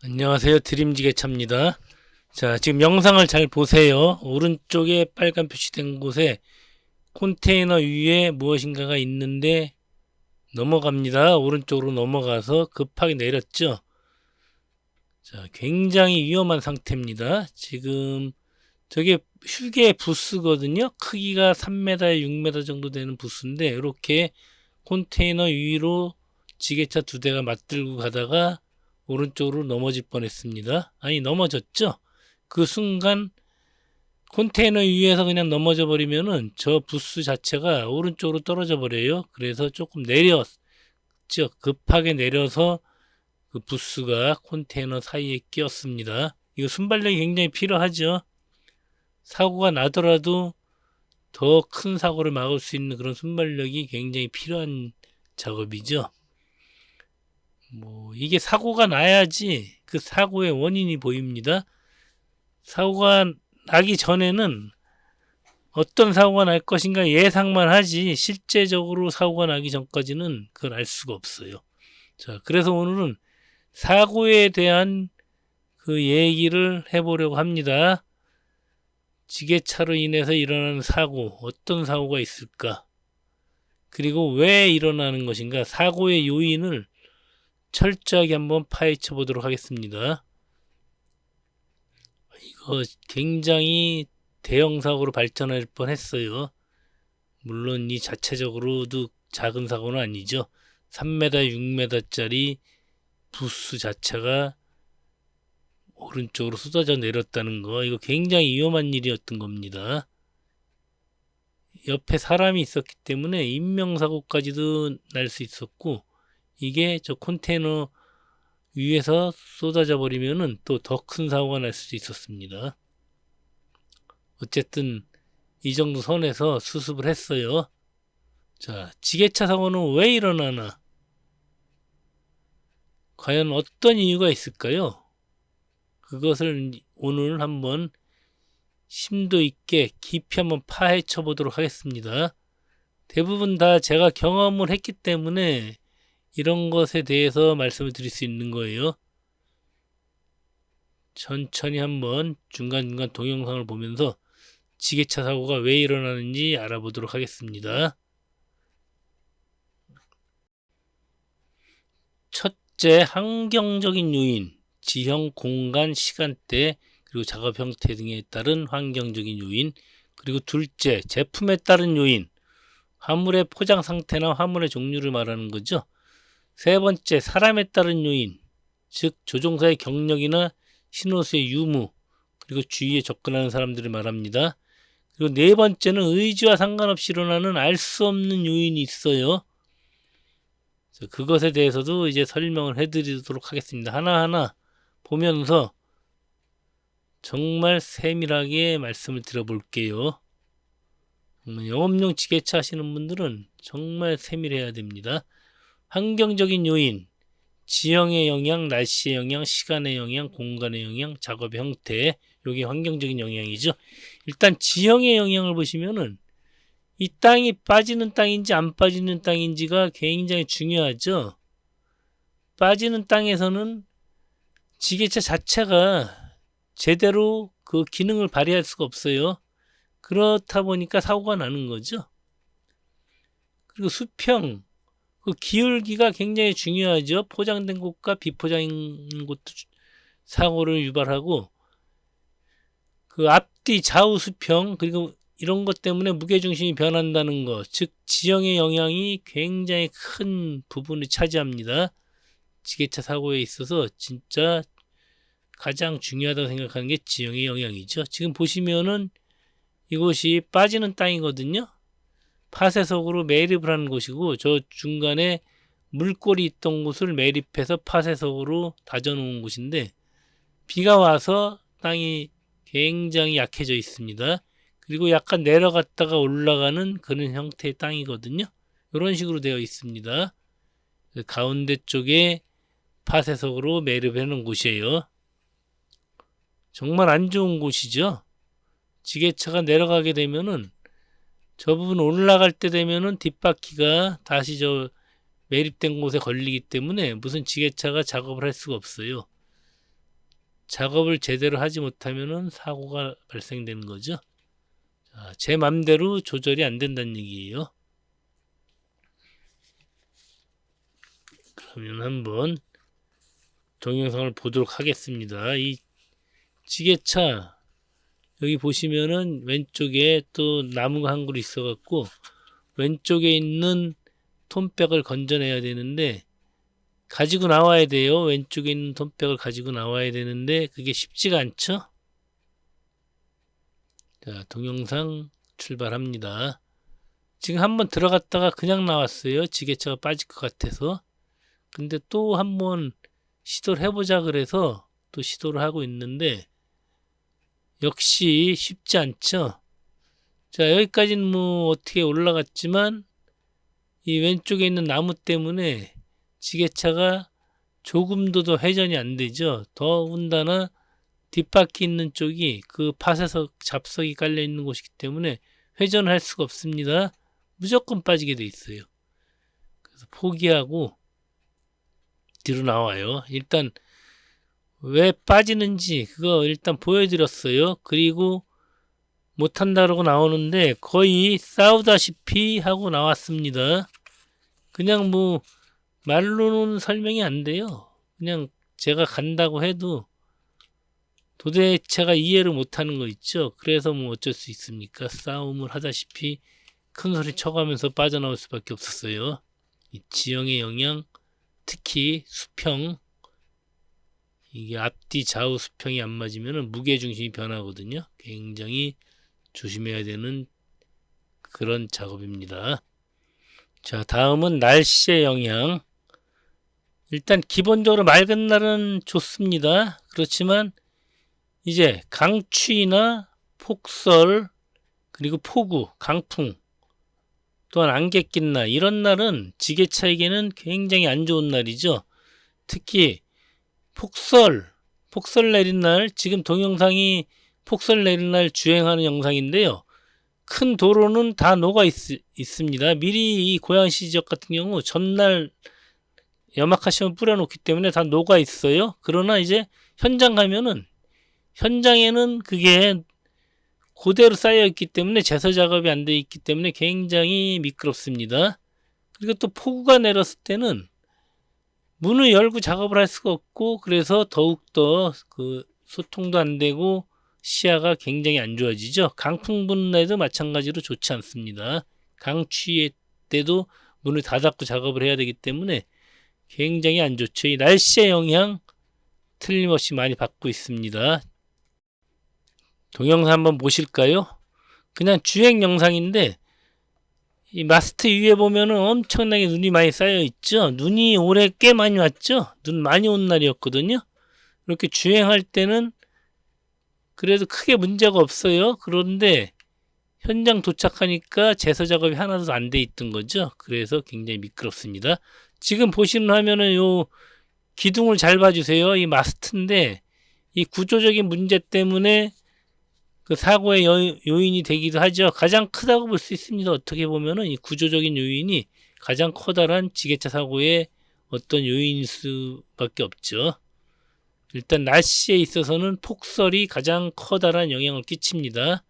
안녕하세요. 드림지게차입니다. 자, 지금 영상을 잘 보세요. 오른쪽에 빨간 표시된 곳에 컨테이너 위에 무엇인가가 있는데 넘어갑니다. 오른쪽으로 넘어가서 급하게 내렸죠. 자, 굉장히 위험한 상태입니다. 지금 저게 휴게 부스거든요. 크기가 3m에 6m 정도 되는 부스인데 이렇게 컨테이너 위로 지게차 두 대가 맞들고 가다가 오른쪽으로 넘어질 뻔했습니다. 아니, 넘어졌죠? 그 순간 컨테이너 위에서 그냥 넘어져 버리면은 저 부스 자체가 오른쪽으로 떨어져 버려요. 그래서 조금 내렸죠. 급하게 내려서 그 부스가 컨테이너 사이에 끼었습니다. 이거 순발력이 굉장히 필요하죠. 사고가 나더라도 더 큰 사고를 막을 수 있는 그런 순발력이 굉장히 필요한 작업이죠. 이게 사고가 나야지 그 사고의 원인이 보입니다. 사고가 나기 전에는 어떤 사고가 날 것인가 예상만 하지 실제적으로 사고가 나기 전까지는 그걸 알 수가 없어요. 자, 그래서 오늘은 사고에 대한 그 얘기를 해보려고 합니다. 지게차로 인해서 일어나는 사고, 어떤 사고가 있을까? 그리고 왜 일어나는 것인가? 사고의 요인을 철저하게 한번 파헤쳐 보도록 하겠습니다. 이거 굉장히 대형 사고로 발전할 뻔했어요. 물론 이 자체적으로도 작은 사고는 아니죠. 3m, 6m짜리 부스 자체가 오른쪽으로 쏟아져 내렸다는 거, 이거 굉장히 위험한 일이었던 겁니다. 옆에 사람이 있었기 때문에 인명사고까지도 날 수 있었고, 이게 저 컨테이너 위에서 쏟아져 버리면은 또 더 큰 사고가 날 수도 있었습니다. 어쨌든 이 정도 선에서 수습을 했어요. 자, 지게차 사고는 왜 일어나나? 과연 어떤 이유가 있을까요? 그것을 오늘 한번 심도 있게 깊이 한번 파헤쳐 보도록 하겠습니다. 대부분 다 제가 경험을 했기 때문에 이런 것에 대해서 말씀을 드릴 수 있는 거예요. 천천히 한번 중간중간 동영상을 보면서 지게차 사고가 왜 일어나는지 알아보도록 하겠습니다. 첫째, 환경적인 요인, 지형, 공간, 시간대, 그리고 작업 형태 등에 따른 환경적인 요인. 그리고 둘째, 제품에 따른 요인, 화물의 포장 상태나 화물의 종류를 말하는 거죠. 세 번째, 사람에 따른 요인, 즉 조종사의 경력이나 신호수의 유무, 그리고 주위에 접근하는 사람들을 말합니다. 그리고 네 번째는 의지와 상관없이 일어나는 알 수 없는 요인이 있어요. 그것에 대해서도 이제 설명을 해드리도록 하겠습니다. 하나하나 보면서 정말 세밀하게 말씀을 드려볼게요. 영업용 지게차 하시는 분들은 정말 세밀해야 됩니다. 환경적인 요인, 지형의 영향, 날씨의 영향, 시간의 영향, 공간의 영향, 작업의 형태, 이게 환경적인 영향이죠. 일단 지형의 영향을 보시면은 이 땅이 빠지는 땅인지 안 빠지는 땅인지가 굉장히 중요하죠. 빠지는 땅에서는 지게차 자체가 제대로 그 기능을 발휘할 수가 없어요. 그렇다 보니까 사고가 나는 거죠. 그리고 수평, 그 기울기가 굉장히 중요하죠. 포장된 곳과 비포장인 곳도 사고를 유발하고, 그 앞뒤 좌우 수평, 그리고 이런 것 때문에 무게중심이 변한다는 것, 즉 지형의 영향이 굉장히 큰 부분을 차지합니다. 지게차 사고에 있어서 진짜 가장 중요하다고 생각하는 게 지형의 영향이죠. 지금 보시면은 이곳이 빠지는 땅이거든요. 파쇄석으로 매립을 하는 곳이고, 저 중간에 물골이 있던 곳을 매립해서 파쇄석으로 다져놓은 곳인데, 비가 와서 땅이 굉장히 약해져 있습니다. 그리고 약간 내려갔다가 올라가는 그런 형태의 땅이거든요. 이런 식으로 되어 있습니다. 가운데 쪽에 파쇄석으로 매립해 놓은 곳이에요. 정말 안 좋은 곳이죠. 지게차가 내려가게 되면은 저 부분 올라갈 때 되면은 뒷바퀴가 다시 저 매립된 곳에 걸리기 때문에 무슨 지게차가 작업을 할 수가 없어요. 작업을 제대로 하지 못하면은 사고가 발생되는 거죠. 자, 제 맘대로 조절이 안 된다는 얘기예요. 그러면 한번 동영상을 보도록 하겠습니다. 이 지게차 여기 보시면은 왼쪽에 또 나무가 한 그루 있어 갖고 왼쪽에 있는 톰백을 건져내야 되는데 가지고 나와야 돼요. 왼쪽에 있는 톰백을 가지고 나와야 되는데 그게 쉽지가 않죠. 자, 동영상 출발합니다. 지금 한번 들어갔다가 그냥 나왔어요. 지게차가 빠질 것 같아서. 근데 또 한번 시도를 해보자 그래서 또 시도를 하고 있는데 역시 쉽지 않죠. 자, 여기까지는 뭐 어떻게 올라갔지만 이 왼쪽에 있는 나무 때문에 지게차가 조금도 더 회전이 안 되죠. 더군다나 뒷바퀴 있는 쪽이 그 팥에서 잡석이 깔려 있는 곳이기 때문에 회전을 할 수가 없습니다. 무조건 빠지게 돼 있어요. 그래서 포기하고 뒤로 나와요. 일단 왜 빠지는지 그거 일단 보여드렸어요. 그리고 못한다라고 나오는데 거의 싸우다시피 하고 나왔습니다. 그냥 뭐 말로는 설명이 안 돼요. 그냥 제가 간다고 해도 도대체가 이해를 못하는 거 있죠. 그래서 뭐 어쩔 수 있습니까? 싸움을 하다시피 큰 소리 쳐가면서 빠져나올 수밖에 없었어요. 이 지형의 영향, 특히 수평, 이게 앞뒤 좌우 수평이 안 맞으면 무게중심이 변하거든요. 굉장히 조심해야 되는 그런 작업입니다. 자, 다음은 날씨의 영향. 일단 기본적으로 맑은 날은 좋습니다. 그렇지만 이제 강추위나 폭설, 그리고 폭우, 강풍, 또한 안개 낀 날, 이런 날은 지게차에게는 굉장히 안 좋은 날이죠. 특히 폭설 내린 날, 지금 동영상이 폭설 내린 날 주행하는 영상인데요. 큰 도로는 다 녹아 있습니다. 미리 이 고양시 지역 같은 경우 전날 염화칼슘을 뿌려놓기 때문에 다 녹아 있어요. 그러나 이제 현장 가면은 현장에는 그게 그대로 쌓여 있기 때문에 제서 작업이 안 돼 있기 때문에 굉장히 미끄럽습니다. 그리고 또 폭우가 내렸을 때는 문을 열고 작업을 할 수가 없고 그래서 더욱더 그 소통도 안 되고 시야가 굉장히 안 좋아지죠. 강풍 부는 날도 마찬가지로 좋지 않습니다. 강추위 때도 문을 다 닫고 작업을 해야 되기 때문에 굉장히 안 좋죠. 이 날씨의 영향 틀림없이 많이 받고 있습니다. 동영상 한번 보실까요? 그냥 주행 영상인데 이 마스트 위에 보면은 엄청나게 눈이 많이 쌓여 있죠. 눈이 올해 꽤 많이 왔죠. 눈 많이 온 날이었거든요. 이렇게 주행할 때는 그래도 크게 문제가 없어요. 그런데 현장 도착하니까 제서 작업이 하나도 안 돼 있던 거죠. 그래서 굉장히 미끄럽습니다. 지금 보시는 화면은 요 기둥을 잘 봐주세요. 이 마스트인데 이 구조적인 문제 때문에 그 사고의 요인이 되기도 하죠. 가장 크다고 볼 수 있습니다. 어떻게 보면은 이 구조적인 요인이 가장 커다란 지게차 사고의 어떤 요인일 수밖에 없죠. 일단 날씨에 있어서는 폭설이 가장 커다란 영향을 끼칩니다.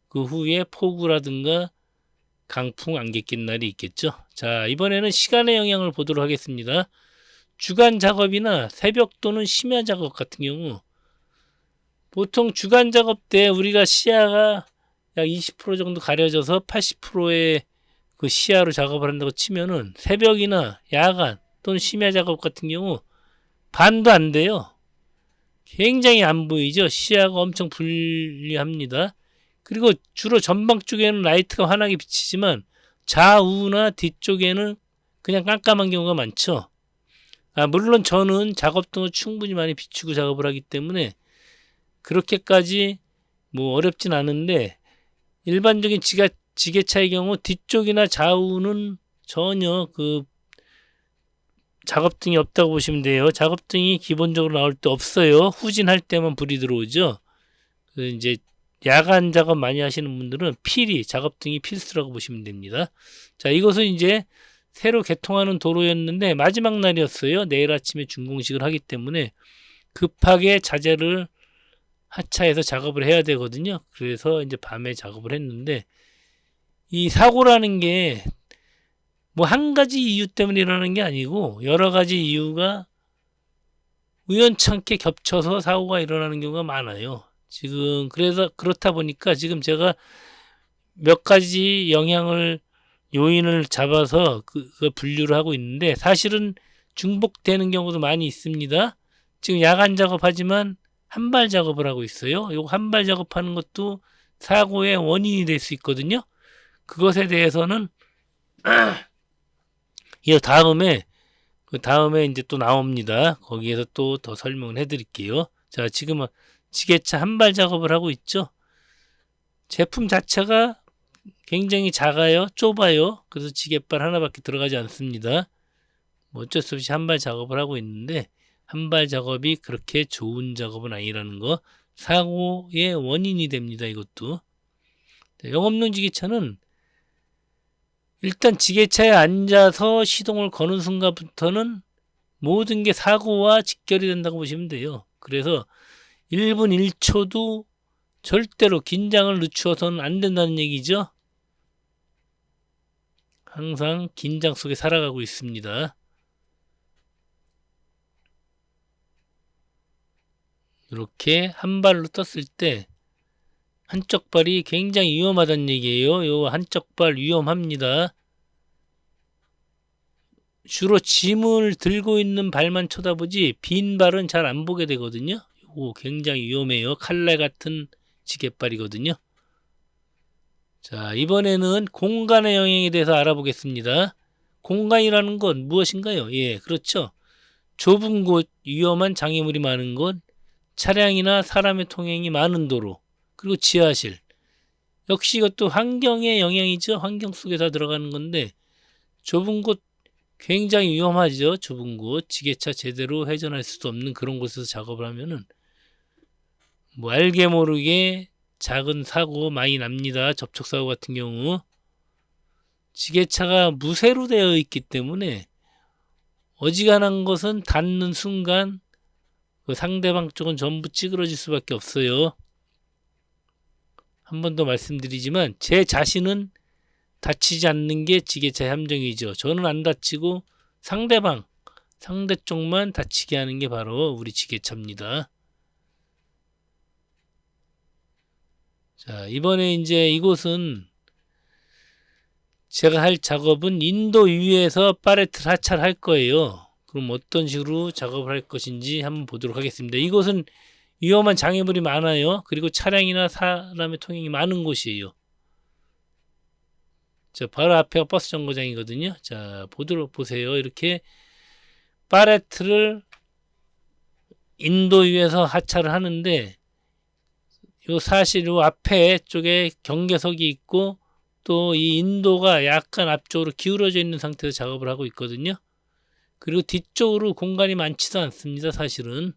그 후에 폭우라든가 강풍, 안개 낀 날이 있겠죠. 자, 이번에는 시간의 영향을 보도록 하겠습니다. 주간 작업이나 새벽 또는 심야 작업 같은 경우 보통 주간 작업 때 우리가 시야가 약 20% 정도 가려져서 80%의 그 시야로 작업을 한다고 치면은 새벽이나 야간 또는 심야 작업 같은 경우 반도 안 돼요. 굉장히 안 보이죠. 시야가 엄청 불리합니다. 그리고 주로 전방 쪽에는 라이트가 환하게 비치지만 좌우나 뒤쪽에는 그냥 깜깜한 경우가 많죠. 물론 저는 작업등을 충분히 많이 비추고 작업을 하기 때문에 그렇게까지 뭐 어렵진 않은데 일반적인 지게차의 경우 뒤쪽이나 좌우는 전혀 그 작업등이 없다고 보시면 돼요. 작업등이 기본적으로 나올 때 없어요. 후진할 때만 불이 들어오죠. 그래서 이제 야간 작업 많이 하시는 분들은 작업등이 필수라고 보시면 됩니다. 자, 이것은 이제 새로 개통하는 도로였는데 마지막 날이었어요. 내일 아침에 준공식을 하기 때문에 급하게 자재를 하차해서 작업을 해야 되거든요. 그래서 이제 밤에 작업을 했는데, 이 사고라는 게 뭐 한 가지 이유 때문에 일어나는 게 아니고 여러 가지 이유가 우연찮게 겹쳐서 사고가 일어나는 경우가 많아요. 지금 그래서 그렇다 보니까 지금 제가 몇 가지 요인을 잡아서 그 분류를 하고 있는데, 사실은 중복되는 경우도 많이 있습니다. 지금 야간 작업하지만 한발 작업을 하고 있어요. 요거 한발 작업하는 것도 사고의 원인이 될 수 있거든요. 그것에 대해서는 이 다음에 이제 또 나옵니다. 거기에서 또 더 설명을 해드릴게요. 자, 지금은 지게차 한발 작업을 하고 있죠. 제품 자체가 굉장히 작아요, 좁아요. 그래서 지게발 하나밖에 들어가지 않습니다. 뭐 어쩔 수 없이 한발 작업을 하고 있는데, 한발 작업이 그렇게 좋은 작업은 아니라는 거, 사고의 원인이 됩니다. 이것도. 영업용 지게차는 일단 지게차에 앉아서 시동을 거는 순간부터는 모든 게 사고와 직결이 된다고 보시면 돼요. 그래서 1분 1초도 절대로 긴장을 늦추어서는 안 된다는 얘기죠. 항상 긴장 속에 살아가고 있습니다. 이렇게 한 발로 떴을 때 한쪽 발이 굉장히 위험하다는 얘기예요. 요 한쪽 발 위험합니다. 주로 짐을 들고 있는 발만 쳐다보지 빈 발은 잘 안 보게 되거든요. 이거 굉장히 위험해요. 칼날 같은 지게발이거든요. 자, 이번에는 공간의 영향에 대해서 알아보겠습니다. 공간이라는 건 무엇인가요? 예, 그렇죠. 좁은 곳, 위험한 장애물이 많은 곳, 차량이나 사람의 통행이 많은 도로, 그리고 지하실. 역시 이것도 환경의 영향이죠. 환경 속에 다 들어가는 건데, 좁은 곳 굉장히 위험하죠. 좁은 곳, 지게차 제대로 회전할 수도 없는 그런 곳에서 작업을 하면은 뭐 알게 모르게 작은 사고 많이 납니다. 접촉사고 같은 경우. 지게차가 무쇠로 되어 있기 때문에 어지간한 것은 닿는 순간 그 상대방 쪽은 전부 찌그러질 수밖에 없어요. 한 번 더 말씀드리지만 제 자신은 다치지 않는 게 지게차의 함정이죠. 저는 안 다치고 상대 쪽만 다치게 하는 게 바로 우리 지게차입니다. 자, 이번에 이제 이곳은 제가 할 작업은 인도 위에서 팔레트를 하차를 할 거예요. 그럼 어떤 식으로 작업을 할 것인지 한번 보도록 하겠습니다. 이곳은 위험한 장애물이 많아요. 그리고 차량이나 사람의 통행이 많은 곳이에요. 자, 바로 앞에가 버스 정거장이거든요. 자, 보세요. 이렇게 팔레트를 인도 위에서 하차를 하는데, 사실 요 앞에 쪽에 경계석이 있고 또 이 인도가 약간 앞쪽으로 기울어져 있는 상태에서 작업을 하고 있거든요. 그리고 뒤쪽으로 공간이 많지도 않습니다. 사실은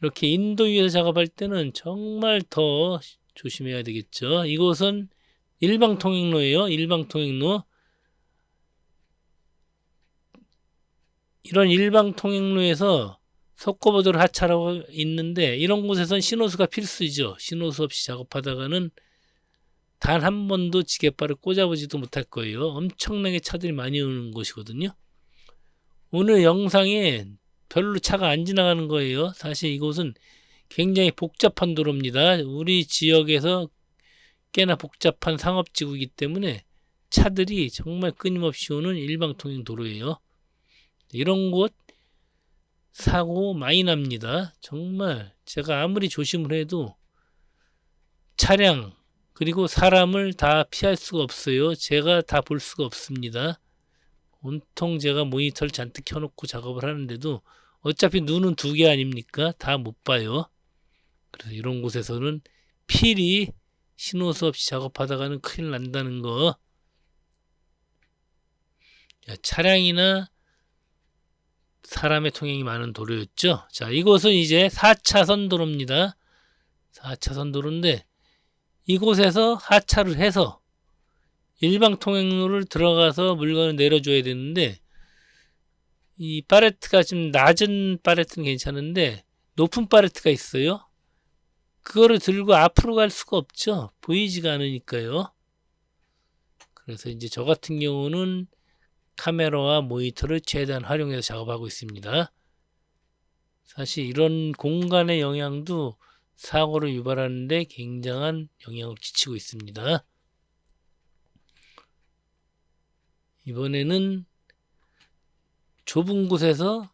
이렇게 인도 위에서 작업할 때는 정말 더 조심해야 되겠죠. 이곳은 일방통행로예요. 일방통행로. 이런 일방통행로에서 속고보도를 하차하고 있는데, 이런 곳에선 신호수가 필수죠. 신호수 없이 작업하다가는 단 한 번도 지게발을 꽂아보지도 못할 거예요. 엄청나게 차들이 많이 오는 곳이거든요. 오늘 영상에 별로 차가 안 지나가는 거예요. 사실 이곳은 굉장히 복잡한 도로입니다. 우리 지역에서 꽤나 복잡한 상업지구이기 때문에 차들이 정말 끊임없이 오는 일방통행 도로예요. 이런 곳 사고 많이 납니다. 정말 제가 아무리 조심을 해도 차량 그리고 사람을 다 피할 수가 없어요. 제가 다 볼 수가 없습니다. 온통 제가 모니터를 잔뜩 켜놓고 작업을 하는데도 어차피 눈은 두 개 아닙니까? 다 못 봐요. 그래서 이런 곳에서는 필히 신호수 없이 작업하다가는 큰일 난다는 거. 차량이나 사람의 통행이 많은 도로였죠. 자, 이곳은 이제 4차선 도로입니다. 4차선 도로인데, 이곳에서 하차를 해서 일방 통행로를 들어가서 물건을 내려줘야 되는데, 이 팔레트가 좀 낮은 팔레트는 괜찮은데 높은 팔레트가 있어요. 그거를 들고 앞으로 갈 수가 없죠. 보이지가 않으니까요. 그래서 이제 저 같은 경우는 카메라와 모니터를 최대한 활용해서 작업하고 있습니다. 사실 이런 공간의 영향도 사고를 유발하는데 굉장한 영향을 끼치고 있습니다. 이번에는 좁은 곳에서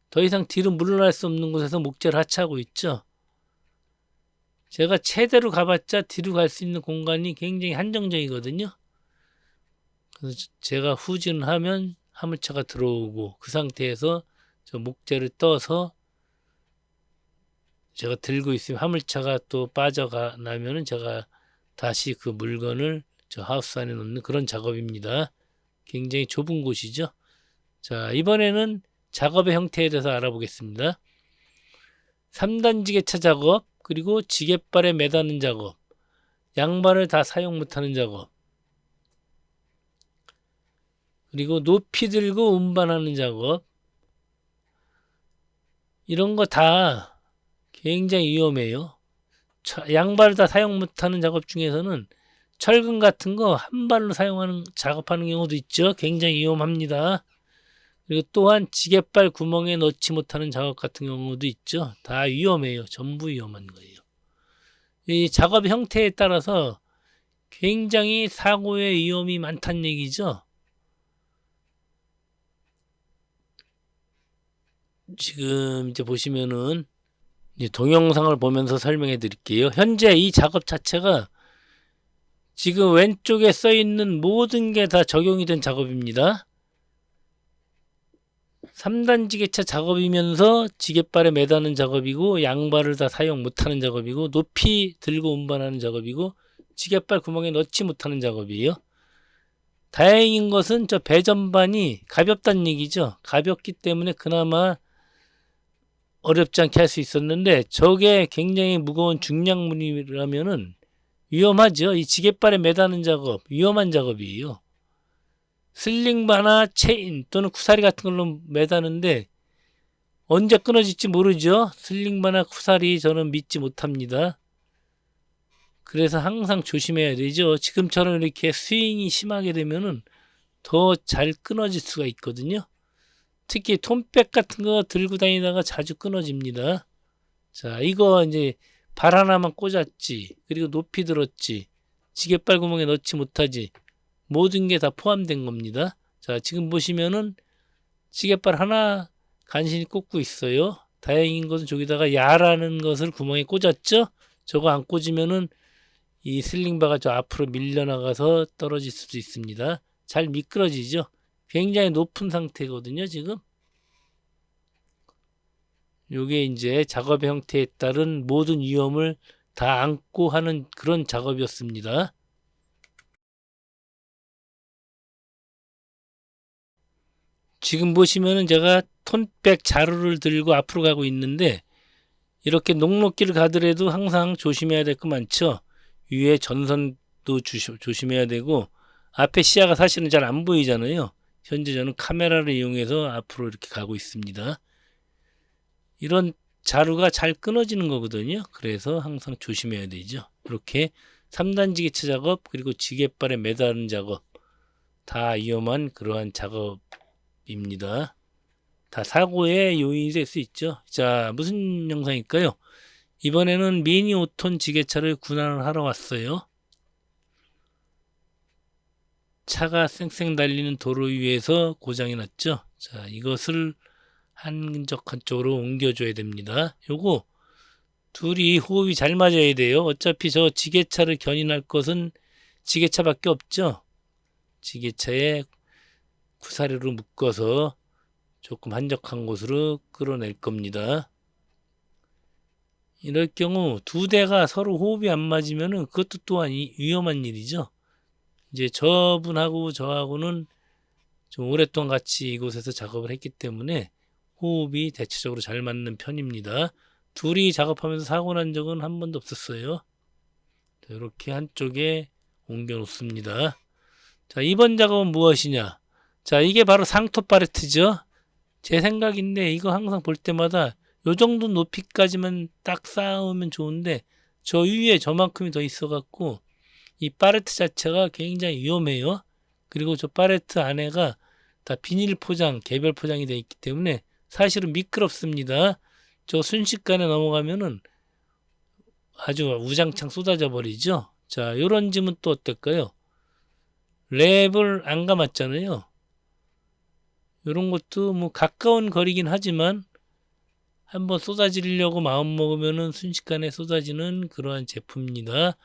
더 이상 뒤로 물러날 수 없는 곳에서 목재를 하차하고 있죠. 제가 최대로 가봤자 뒤로 갈 수 있는 공간이 굉장히 한정적이거든요. 그래서 제가 후진을 하면 화물차가 들어오고 그 상태에서 저 목재를 떠서 제가 들고 있으면 화물차가 또 빠져가 나면은 제가 다시 그 물건을 저 하우스 안에 넣는 그런 작업입니다. 굉장히 좁은 곳이죠. 자, 이번에는 작업의 형태에 대해서 알아보겠습니다. 3단 지게차 작업, 그리고 지게발에 매다는 작업, 양발을 다 사용 못하는 작업, 그리고 높이 들고 운반하는 작업, 이런 거 다 굉장히 위험해요. 양발을 다 사용 못하는 작업 중에서는 철근 같은 거 한 발로 작업하는 경우도 있죠. 굉장히 위험합니다. 그리고 또한 지게발 구멍에 넣지 못하는 작업 같은 경우도 있죠. 다 위험해요. 전부 위험한 거예요. 이 작업 형태에 따라서 굉장히 사고의 위험이 많다는 얘기죠. 지금 이제 보시면은 이제 동영상을 보면서 설명해 드릴게요. 현재 이 작업 자체가 지금 왼쪽에 써 있는 모든 게 다 적용이 된 작업입니다. 3단 지게차 작업이면서 지게발에 매다는 작업이고, 양발을 다 사용 못하는 작업이고, 높이 들고 운반하는 작업이고, 지게발 구멍에 넣지 못하는 작업이에요. 다행인 것은 저 배전반이 가볍다는 얘기죠. 가볍기 때문에 그나마 어렵지 않게 할 수 있었는데, 저게 굉장히 무거운 중량물이라면은 위험하죠. 이 지게발에 매다는 작업, 위험한 작업이에요. 슬링바나 체인 또는 쿠사리 같은 걸로 매다는데 언제 끊어질지 모르죠. 슬링바나 쿠사리 저는 믿지 못합니다. 그래서 항상 조심해야 되죠. 지금처럼 이렇게 스윙이 심하게 되면은 더 잘 끊어질 수가 있거든요. 특히 톰백 같은 거 들고 다니다가 자주 끊어집니다. 자, 이거 이제 발 하나만 꽂았지, 그리고 높이 들었지, 지게발 구멍에 넣지 못하지, 모든 게 다 포함된 겁니다. 자, 지금 보시면은 지게발 하나 간신히 꽂고 있어요. 다행인 것은 저기다가 야라는 것을 구멍에 꽂았죠. 저거 안 꽂으면은 이 슬링바가 저 앞으로 밀려나가서 떨어질 수도 있습니다. 잘 미끄러지죠. 굉장히 높은 상태거든요, 지금. 요게 이제 작업의 형태에 따른 모든 위험을 다 안고 하는 그런 작업이었습니다. 지금 보시면은 제가 톤백 자루를 들고 앞으로 가고 있는데, 이렇게 녹록길을 가더라도 항상 조심해야 될 거 많죠. 위에 전선도 조심해야 되고, 앞에 시야가 사실은 잘 안 보이잖아요. 현재 저는 카메라를 이용해서 앞으로 이렇게 가고 있습니다. 이런 자루가 잘 끊어지는 거거든요. 그래서 항상 조심해야 되죠. 이렇게 3단 지게차 작업, 그리고 지게발에 매다는 작업, 다 위험한 그러한 작업입니다. 다 사고의 요인이 될 수 있죠. 자, 무슨 영상일까요? 이번에는 미니 5톤 지게차를 군환을 하러 왔어요. 차가 쌩쌩 달리는 도로 위에서 고장이 났죠. 자, 이것을 한적한 쪽으로 옮겨줘야 됩니다. 요거 둘이 호흡이 잘 맞아야 돼요. 어차피 저 지게차를 견인할 것은 지게차밖에 없죠. 지게차에 구사리로 묶어서 조금 한적한 곳으로 끌어낼 겁니다. 이럴 경우 두 대가 서로 호흡이 안 맞으면은 그것도 또한 위험한 일이죠. 이제 저분하고 저하고는 좀 오랫동안 같이 이곳에서 작업을 했기 때문에 호흡이 대체적으로 잘 맞는 편입니다. 둘이 작업하면서 사고 난 적은 한 번도 없었어요. 자, 이렇게 한쪽에 옮겨 놓습니다. 자, 이번 작업은 무엇이냐? 자, 이게 바로 상토 팔레트죠. 제 생각인데 이거 항상 볼 때마다 요 정도 높이까지만 딱 쌓으면 좋은데 저 위에 저만큼이 더 있어갖고 이 팔레트 자체가 굉장히 위험해요. 그리고 저 팔레트 안에가 다 비닐 포장, 개별 포장이 되어 있기 때문에 사실은 미끄럽습니다. 저 순식간에 넘어가면은 아주 우장창 쏟아져 버리죠. 자, 요런 짐은 또 어떨까요? 랩을 안 감았잖아요. 요런 것도 뭐 가까운 거리긴 하지만 한번 쏟아지려고 마음 먹으면은 순식간에 쏟아지는 그러한 제품입니다.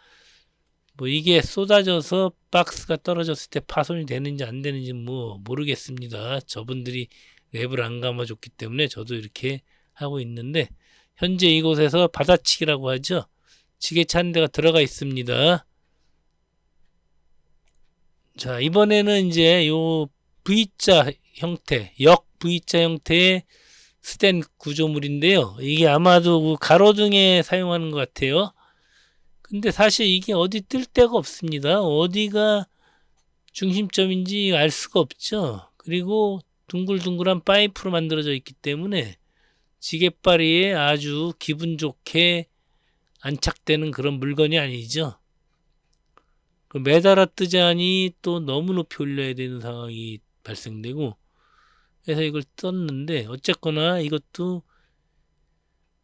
뭐 이게 쏟아져서 박스가 떨어졌을 때 파손이 되는지 안 되는지 뭐 모르겠습니다. 저분들이 랩을 안 감아줬기 때문에 저도 이렇게 하고 있는데 현재 이곳에서 받아치기라고 하죠. 지게차 한 대가 들어가 있습니다. 자, 이번에는 이제 요 V자 형태, 역 V자 형태의 스텐 구조물인데요. 이게 아마도 그 가로등에 사용하는 것 같아요. 근데 사실 이게 어디 뜰 데가 없습니다. 어디가 중심점인지 알 수가 없죠. 그리고 둥글둥글한 파이프로 만들어져 있기 때문에 지게바리에 아주 기분 좋게 안착되는 그런 물건이 아니죠. 매달아 뜨자니 또 너무 높이 올려야 되는 상황이 발생되고 그래서 이걸 떴는데 어쨌거나 이것도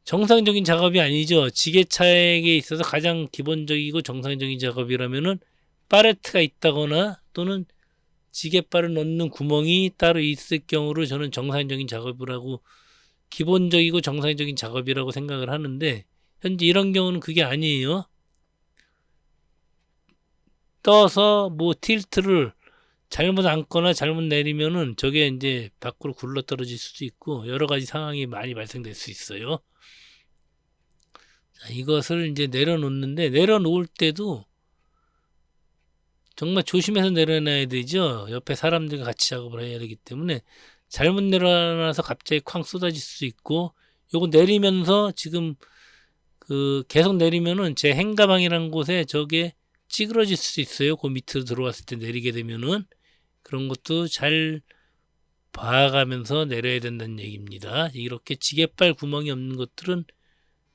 정상적인 작업이 아니죠. 지게차에게 있어서 가장 기본적이고 정상적인 작업이라면은 팔레트가 있다거나 또는 지게바를 넣는 구멍이 따로 있을 경우로 저는 정상적인 작업이라고 기본적이고 정상적인 작업이라고 생각을 하는데 현재 이런 경우는 그게 아니에요. 떠서 뭐 틸트를 잘못 앉거나 잘못 내리면은 저게 이제 밖으로 굴러 떨어질 수도 있고 여러 가지 상황이 많이 발생될 수 있어요. 자, 이것을 이제 내려놓는데 내려놓을 때도 정말 조심해서 내려놔야 되죠. 옆에 사람들과 같이 작업을 해야 되기 때문에 잘못 내려놔서 갑자기 쾅 쏟아질 수 있고 요거 내리면서 지금 그 계속 내리면은 제 행가방이라는 곳에 저게 찌그러질 수 있어요. 그 밑으로 들어왔을 때 내리게 되면은 그런 것도 잘 봐가면서 내려야 된다는 얘기입니다. 이렇게 지게발 구멍이 없는 것들은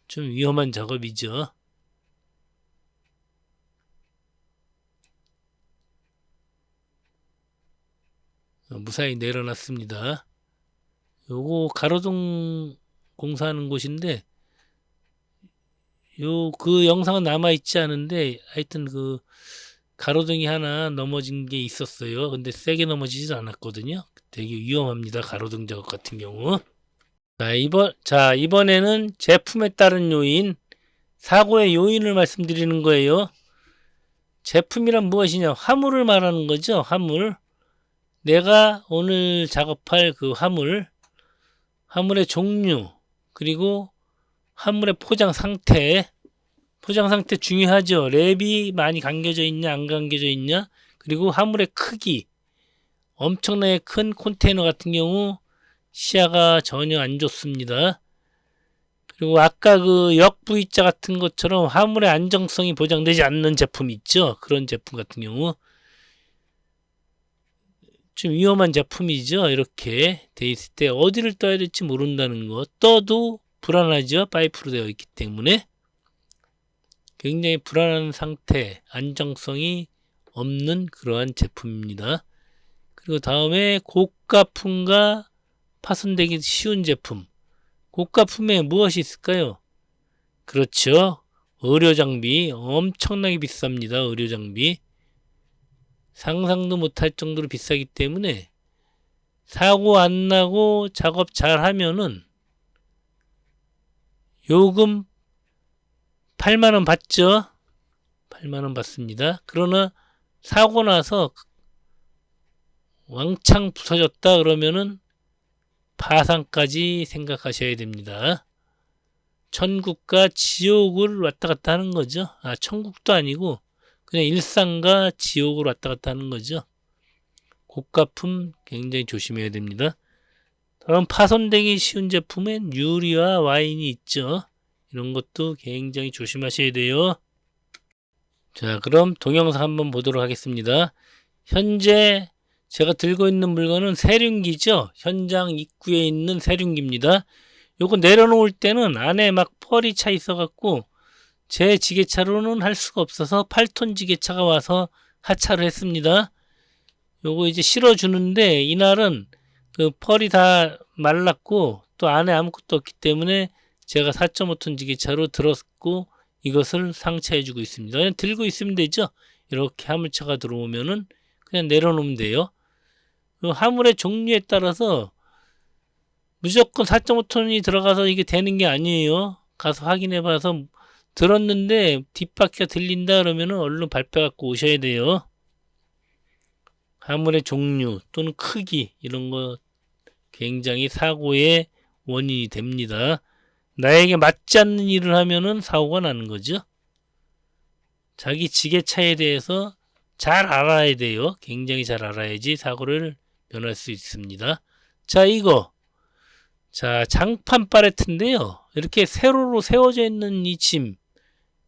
좀 위험한 작업이죠. 무사히 내려놨습니다. 요거 가로등 공사하는 곳인데 그 영상은 남아있지 않은데 하여튼 그 가로등이 하나 넘어진 게 있었어요. 근데 세게 넘어지지 않았거든요. 되게 위험합니다. 가로등 작업 같은 경우. 자, 이번에는 제품에 따른 요인, 사고의 요인을 말씀드리는 거예요. 제품이란 무엇이냐? 화물을 말하는 거죠. 화물. 내가 오늘 작업할 그 화물의 종류, 그리고 화물의 포장 상태 중요하죠. 랩이 많이 감겨져 있냐, 안 감겨져 있냐, 그리고 화물의 크기. 엄청나게 큰 컨테이너 같은 경우 시야가 전혀 안 좋습니다. 그리고 아까 그 역 V자 같은 것처럼 화물의 안정성이 보장되지 않는 제품 있죠. 그런 제품 같은 경우 좀 위험한 제품이죠. 이렇게 돼 있을 때 어디를 떠야 될지 모른다는 거. 떠도 불안하죠. 파이프로 되어 있기 때문에 굉장히 불안한 상태, 안정성이 없는 그러한 제품입니다. 그리고 다음에 고가품과 파손되기 쉬운 제품. 고가품에 무엇이 있을까요? 그렇죠. 의료 장비 엄청나게 비쌉니다. 의료 장비. 상상도 못할 정도로 비싸기 때문에 사고 안 나고 작업 잘 하면은 요금 8만원 받죠. 8만원 받습니다. 그러나 사고 나서 왕창 부서졌다 그러면은 파산까지 생각하셔야 됩니다. 천국과 지옥을 왔다 갔다 하는 거죠. 천국도 아니고 그냥 일상과 지옥으로 왔다 갔다 하는 거죠. 고가품 굉장히 조심해야 됩니다. 다음 파손되기 쉬운 제품엔 유리와 와인이 있죠. 이런 것도 굉장히 조심하셔야 돼요. 자, 그럼 동영상 한번 보도록 하겠습니다. 현재 제가 들고 있는 물건은 세륜기죠. 현장 입구에 있는 세륜기입니다. 요거 내려놓을 때는 안에 막 펄이 차 있어갖고 제 지게차로는 할 수가 없어서 8톤 지게차가 와서 하차를 했습니다. 요거 이제 실어주는데 이날은 그 펄이 다 말랐고 또 안에 아무것도 없기 때문에 제가 4.5톤 지게차로 들었고 이것을 상차해주고 있습니다. 그냥 들고 있으면 되죠. 이렇게 화물차가 들어오면은 그냥 내려놓으면 돼요. 화물의 종류에 따라서 무조건 4.5톤이 들어가서 이게 되는 게 아니에요. 가서 확인해봐서 들었는데 뒷바퀴가 들린다 그러면은 얼른 발표갖고 오셔야 돼요. 화물의 종류 또는 크기 이런 거 굉장히 사고의 원인이 됩니다. 나에게 맞지 않는 일을 하면은 사고가 나는 거죠. 자기 지게차에 대해서 잘 알아야 돼요. 굉장히 잘 알아야지 사고를 면할 수 있습니다. 자, 이거. 자, 장판 팔레트인데요. 이렇게 세로로 세워져 있는 이 짐.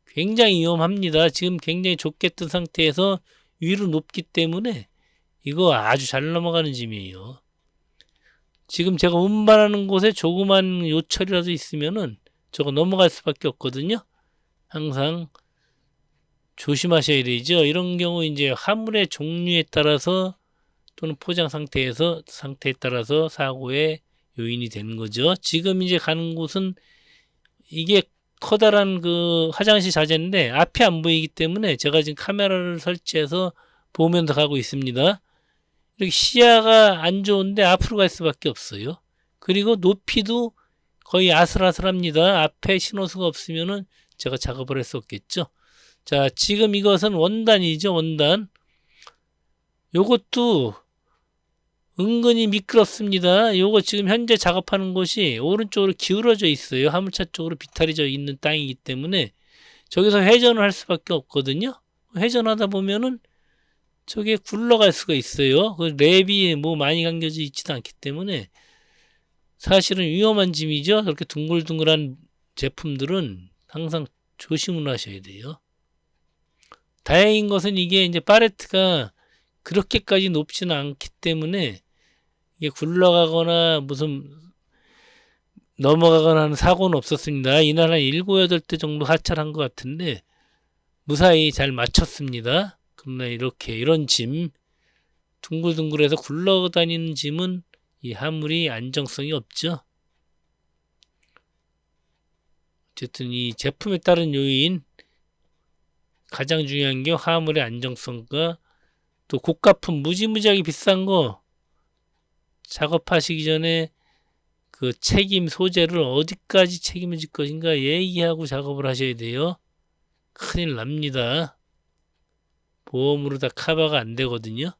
굉장히 위험합니다. 지금 굉장히 좁게 뜬 상태에서 위로 높기 때문에 이거 아주 잘 넘어가는 짐이에요. 지금 제가 운반하는 곳에 조그만 요철이라도 있으면은 저거 넘어갈 수밖에 없거든요. 항상 조심하셔야 되죠. 이런 경우 이제 화물의 종류에 따라서 또는 포장 상태에 따라서 사고의 요인이 되는 거죠. 지금 이제 가는 곳은 이게 커다란 그 화장실 자재인데 앞이 안 보이기 때문에 제가 지금 카메라를 설치해서 보면서 가고 있습니다. 이렇게 시야가 안 좋은데 앞으로 갈 수밖에 없어요. 그리고 높이도 거의 아슬아슬합니다. 앞에 신호수가 없으면은 제가 작업을 할 수 없겠죠. 자, 지금 이것은 원단이죠, 원단. 요것도 은근히 미끄럽습니다. 요거 지금 현재 작업하는 곳이 오른쪽으로 기울어져 있어요. 화물차 쪽으로 비탈해져 있는 땅이기 때문에 저기서 회전을 할 수밖에 없거든요. 회전하다 보면은 저게 굴러갈 수가 있어요. 그 랩이 뭐 많이 감겨져 있지도 않기 때문에 사실은 위험한 짐이죠. 그렇게 둥글둥글한 제품들은 항상 조심을 하셔야 돼요. 다행인 것은 이게 이제 팔레트가 그렇게까지 높지는 않기 때문에 이게 굴러가거나 무슨 넘어가거나 하는 사고는 없었습니다. 이날 한 7, 8대 정도 하차를 한 것 같은데 무사히 잘 맞췄습니다. 그러나 이런 짐, 둥글둥글해서 굴러다니는 짐은 이 화물이 안정성이 없죠. 어쨌든 이 제품에 따른 요인, 가장 중요한 게 화물의 안정성과 또 고가품 무지무지하게 비싼 거 작업하시기 전에 그 책임 소재를 어디까지 책임을 질 것인가 얘기하고 작업을 하셔야 돼요. 큰일 납니다. 보험으로 다 커버가 안 되거든요.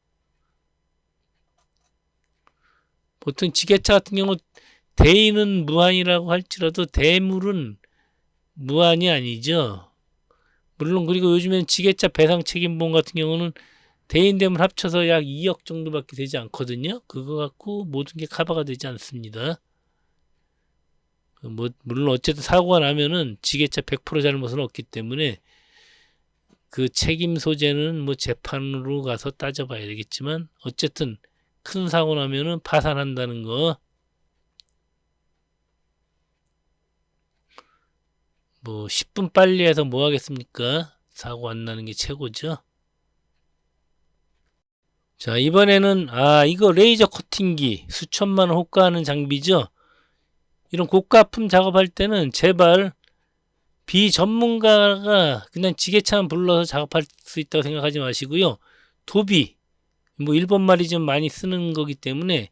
보통 지게차 같은 경우 대인은 무한이라고 할지라도 대물은 무한이 아니죠. 물론 그리고 요즘엔 지게차 배상 책임보험 같은 경우는 대인 대물 합쳐서 약 2억 정도밖에 되지 않거든요. 그거 갖고 모든 게 커버가 되지 않습니다. 물론 어쨌든 사고가 나면은 지게차 100% 잘못은 없기 때문에 그 책임 소재는 뭐 재판으로 가서 따져봐야 되겠지만 어쨌든 큰 사고 나면은 파산한다는 거 뭐 10분 빨리 해서 뭐 하겠습니까? 사고 안 나는 게 최고죠. 자, 이번에는 이거 레이저 커팅기 수천만 원 호가하는 장비죠. 이런 고가품 작업할 때는 제발 비전문가가 그냥 지게차만 불러서 작업할 수 있다고 생각하지 마시고요. 도비, 뭐 일본 말이 좀 많이 쓰는 거기 때문에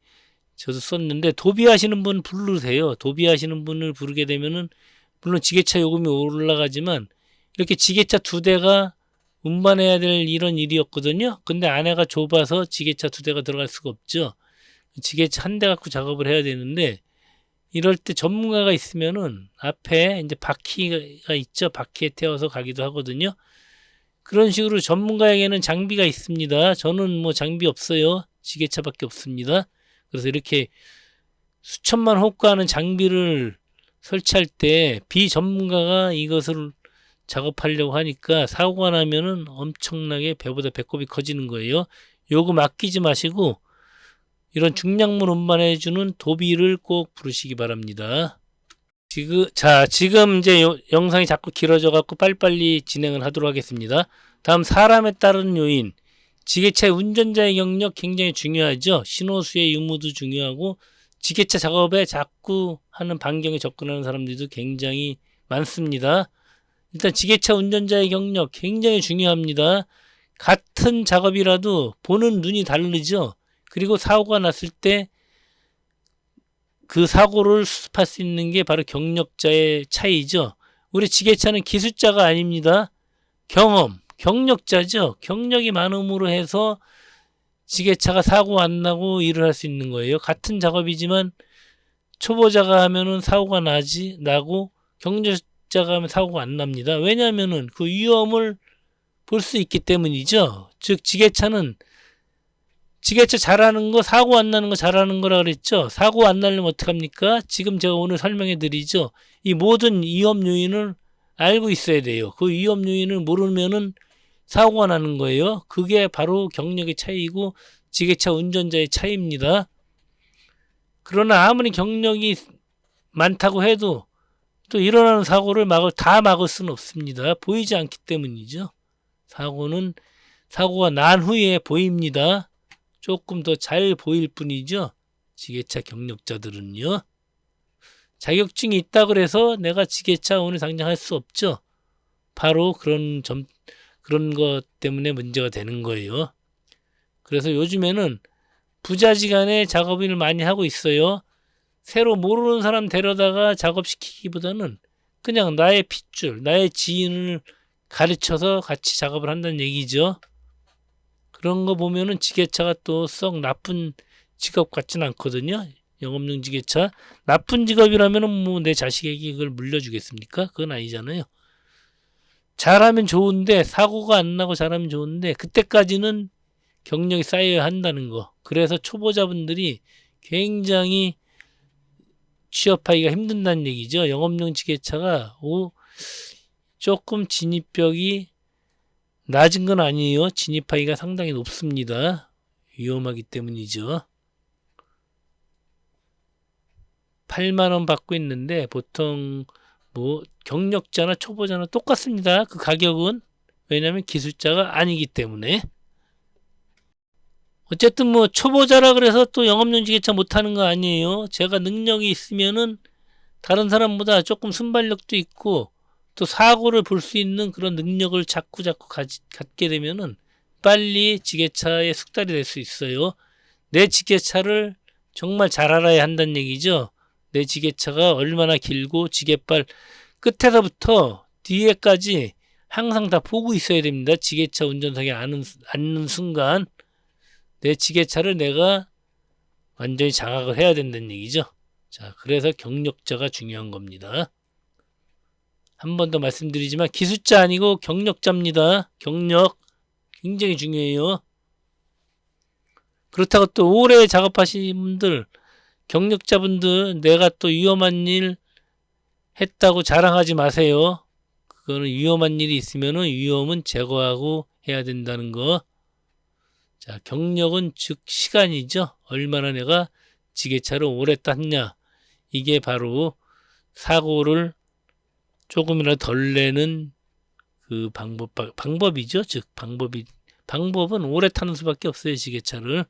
저도 썼는데 도비 하시는 분 부르세요. 도비 하시는 분을 부르게 되면은 물론 지게차 요금이 올라가지만 이렇게 지게차 2대가 운반해야 될 이런 일이었거든요. 근데 안에가 좁아서 지게차 2대가 들어갈 수가 없죠. 지게차 1대 갖고 작업을 해야 되는데 이럴 때 전문가가 있으면은 앞에 이제 바퀴가 있죠. 바퀴에 태워서 가기도 하거든요. 그런 식으로 전문가에게는 장비가 있습니다. 저는 뭐 장비 없어요. 지게차밖에 없습니다. 그래서 이렇게 수천만 호가하는 장비를 설치할 때 비전문가가 이것을 작업하려고 하니까 사고가 나면은 엄청나게 배보다 배꼽이 커지는 거예요. 요거 맡기지 마시고 이런 중량물 운반해주는 도비를 꼭 부르시기 바랍니다. 지금 이제 영상이 자꾸 길어져 갖고 빨리빨리 진행을 하도록 하겠습니다. 다음 사람에 따른 요인. 지게차 운전자의 경력 굉장히 중요하죠. 신호수의 유무도 중요하고 지게차 작업에 자꾸 하는 반경에 접근하는 사람들도 굉장히 많습니다. 일단 지게차 운전자의 경력 굉장히 중요합니다. 같은 작업이라도 보는 눈이 다르죠. 그리고 사고가 났을 때 그 사고를 수습할 수 있는 게 바로 경력자의 차이죠. 우리 지게차는 기술자가 아닙니다. 경력자죠. 경력이 많음으로 해서 지게차가 사고 안 나고 일을 할 수 있는 거예요. 같은 작업이지만 초보자가 하면은 사고가 나고 경력자가 하면 사고가 안 납니다. 왜냐하면은 그 위험을 볼 수 있기 때문이죠. 즉 지게차 잘하는 거, 사고 안 나는 거 잘하는 거라 그랬죠. 사고 안 나려면 어떡합니까? 지금 제가 오늘 설명해 드리죠. 이 모든 위험 요인을 알고 있어야 돼요. 그 위험 요인을 모르면은 사고가 나는 거예요. 그게 바로 경력의 차이고 지게차 운전자의 차이입니다. 그러나 아무리 경력이 많다고 해도 또 일어나는 사고를 다 막을 수는 없습니다. 보이지 않기 때문이죠. 사고가 난 후에 보입니다. 조금 더 잘 보일 뿐이죠. 지게차 경력자들은요. 자격증이 있다 그래서 내가 지게차 오늘 당장 할 수 없죠. 바로 그런 것 때문에 문제가 되는 거예요. 그래서 요즘에는 부자지간에 작업을 많이 하고 있어요. 새로 모르는 사람 데려다가 작업시키기보다는 그냥 나의 핏줄, 나의 지인을 가르쳐서 같이 작업을 한다는 얘기죠. 그런 거 보면은 지게차가 또 썩 나쁜 직업 같진 않거든요. 영업용 지게차. 나쁜 직업이라면은 뭐 내 자식에게 그걸 물려주겠습니까? 그건 아니잖아요. 잘하면 좋은데, 사고가 안 나고 잘하면 좋은데, 그때까지는 경력이 쌓여야 한다는 거. 그래서 초보자분들이 굉장히 취업하기가 힘든다는 얘기죠. 영업용 지게차가 조금 진입벽이 낮은 건 아니에요. 진입하기가 상당히 높습니다. 위험하기 때문이죠. 8만 원 받고 있는데 보통 뭐 경력자나 초보자나 똑같습니다. 그 가격은. 왜냐하면 기술자가 아니기 때문에. 어쨌든 뭐 초보자라 그래서 또 영업용 지게차 못하는 거 아니에요. 제가 능력이 있으면은 다른 사람보다 조금 순발력도 있고 또 사고를 볼 수 있는 그런 능력을 자꾸 갖게 되면은 빨리 지게차에 숙달이 될 수 있어요. 내 지게차를 정말 잘 알아야 한다는 얘기죠. 내 지게차가 얼마나 길고 지게발 끝에서부터 뒤에까지 항상 다 보고 있어야 됩니다. 지게차 운전석에 앉는 순간 내 지게차를 내가 완전히 장악을 해야 된다는 얘기죠. 자, 그래서 경력자가 중요한 겁니다. 한 번 더 말씀드리지만 기술자 아니고 경력자입니다. 경력 굉장히 중요해요. 그렇다고 또 오래 작업하시는 분들, 경력자분들 내가 또 위험한 일 했다고 자랑하지 마세요. 그거는 위험한 일이 있으면은 위험은 제거하고 해야 된다는 거. 자, 경력은 즉 시간이죠. 얼마나 내가 지게차를 오래 땄냐. 이게 바로 사고를 조금이라도 덜 내는 그 방법이죠. 즉 방법은 오래 타는 수밖에 없어요. 지게차를.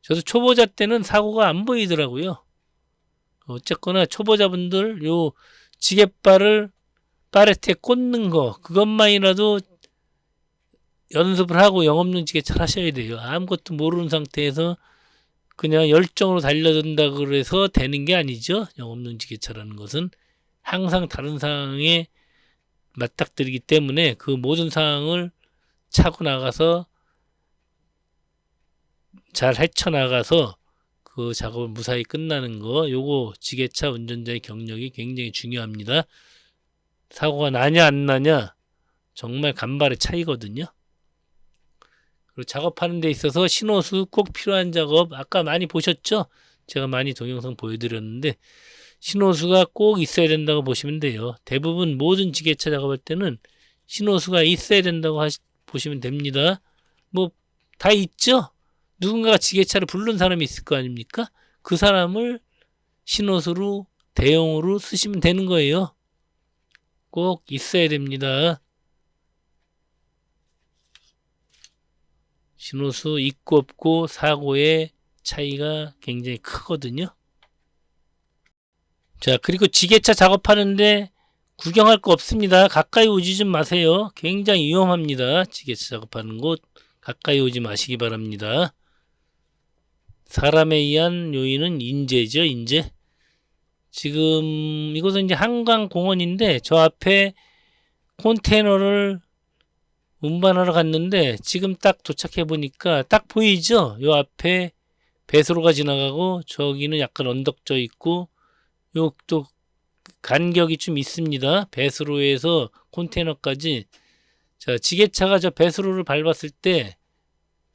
저도 초보자 때는 사고가 안 보이더라고요. 어쨌거나 초보자분들 요 지게발을 파레트에 꽂는 거 그것만이라도 연습을 하고 영업용 지게차를 하셔야 돼요. 아무것도 모르는 상태에서 그냥 열정으로 달려든다 그래서 되는 게 아니죠. 영업용 지게차라는 것은 항상 다른 상황에 맞닥뜨리기 때문에 그 모든 상황을 차고 나가서 잘 헤쳐나가서 그 작업을 무사히 끝나는 거, 요거 지게차 운전자의 경력이 굉장히 중요합니다. 사고가 나냐 안 나냐 정말 간발의 차이거든요. 그리고 작업하는 데 있어서 신호수 꼭 필요한 작업 아까 많이 보셨죠? 제가 많이 동영상 보여드렸는데 신호수가 꼭 있어야 된다고 보시면 돼요. 대부분 모든 지게차 작업할 때는 신호수가 있어야 된다고 보시면 됩니다. 뭐 다 있죠? 누군가가 지게차를 부른 사람이 있을 거 아닙니까? 그 사람을 신호수로 대용으로 쓰시면 되는 거예요. 꼭 있어야 됩니다. 신호수 있고 없고 사고의 차이가 굉장히 크거든요. 자, 그리고 지게차 작업하는데 구경할 거 없습니다. 가까이 오지 좀 마세요. 굉장히 위험합니다. 지게차 작업하는 곳 가까이 오지 마시기 바랍니다. 사람에 의한 요인은 인재죠, 인재. 지금 이곳은 이제 한강공원인데 저 앞에 컨테이너를 운반하러 갔는데 지금 딱 도착해 보니까 딱 보이죠? 요 앞에 배수로가 지나가고 저기는 약간 언덕져 있고 요또 간격이 좀 있습니다. 배수로에서 컨테이너까지. 자, 지게차가 저 배수로를 밟았을 때